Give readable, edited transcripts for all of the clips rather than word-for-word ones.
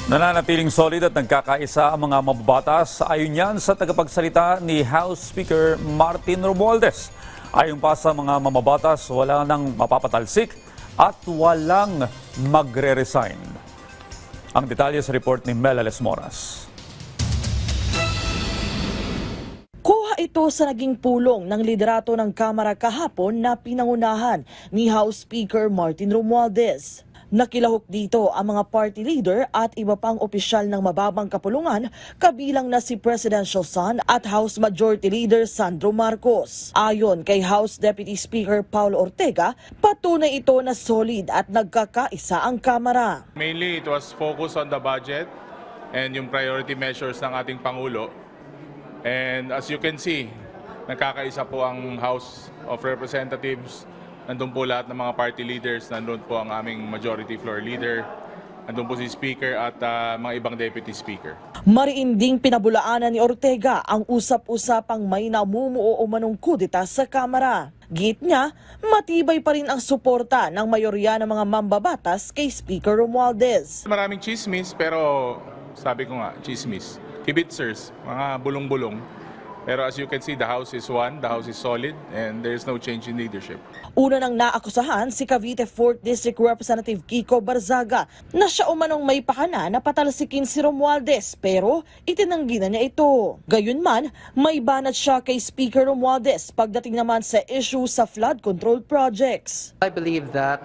Nananatiling solid at nagkakaisa ang mga mababatas ayon yan sa tagapagsalita ni House Speaker Martin Romualdez. Ayon pa sa mga mababatas, wala nang mapapatalsik at walang magre-resign. Ang detalye sa report ni Melales Moras. Kuha ito sa naging pulong ng liderato ng Kamara kahapon na pinangunahan ni House Speaker Martin Romualdez. Nakilahok dito ang mga party leader at iba pang opisyal ng mababang kapulungan kabilang na si Presidential Son at House Majority Leader Sandro Marcos. Ayon kay House Deputy Speaker Paulo Ortega, patunay ito na solid at nagkakaisa ang Kamara. Mainly it was focused on the budget and yung priority measures ng ating Pangulo. And as you can see, nagkakaisa po ang House of Representatives. Nandun po lahat ng mga party leaders, nandun po ang aming majority floor leader, nandun po si Speaker at mga ibang Deputy Speaker. Mariinding pinabulaanan ni Ortega ang usap-usapang may namumuo o manong kudeta sa Kamara. Git niya, matibay pa rin ang suporta ng mayorya ng mga mambabatas kay Speaker Romualdez. Maraming chismis pero sabi ko nga, chismis. Kibitzers, mga bulong-bulong. Pero as you can see, the House is one, the House is solid, and there is no change in leadership. Una nang naakusahan si Cavite 4th District Representative Kiko Barzaga na siya umanong may pakana na patalsikin si Romualdez pero itinanggi na niya ito. Gayunman, may banat siya kay Speaker Romualdez pagdating naman sa issue sa flood control projects. I believe that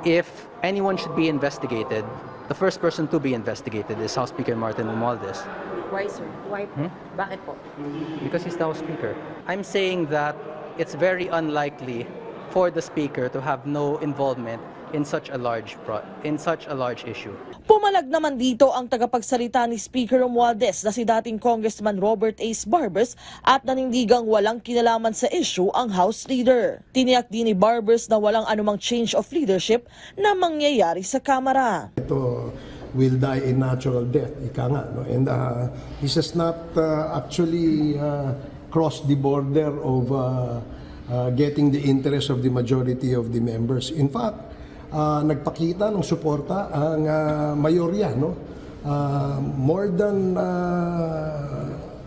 if anyone should be investigated, the first person to be investigated is House Speaker Martin Romualdez. Why, sir? Why? Bakit po? Because he's the House Speaker. I'm saying that it's very unlikely for the Speaker to have no involvement in such a large issue. Pumalag naman dito ang tagapagsalita ni Speaker Romualdez na si dating Congressman Robert Ace Barbers at nanindigang walang kinalaman sa issue ang House Leader. Tiniyak din ni Barbers na walang anumang change of leadership na mangyayari sa Kamara. Ito will die a natural death, ika nga. No? And this has not actually crossed the border of getting the interest of the majority of the members. In fact, nagpakita ng suporta ang mayorya, no? More than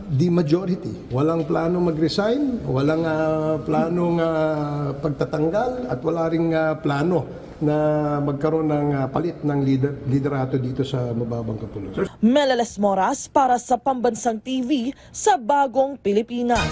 the majority. Walang plano mag-resign, walang planong pagtatanggal, at wala ring plano na magkaroon ng palit ng liderato dito sa mababang kapulungan. Melales Moras para sa Pambansang TV sa Bagong Pilipinas.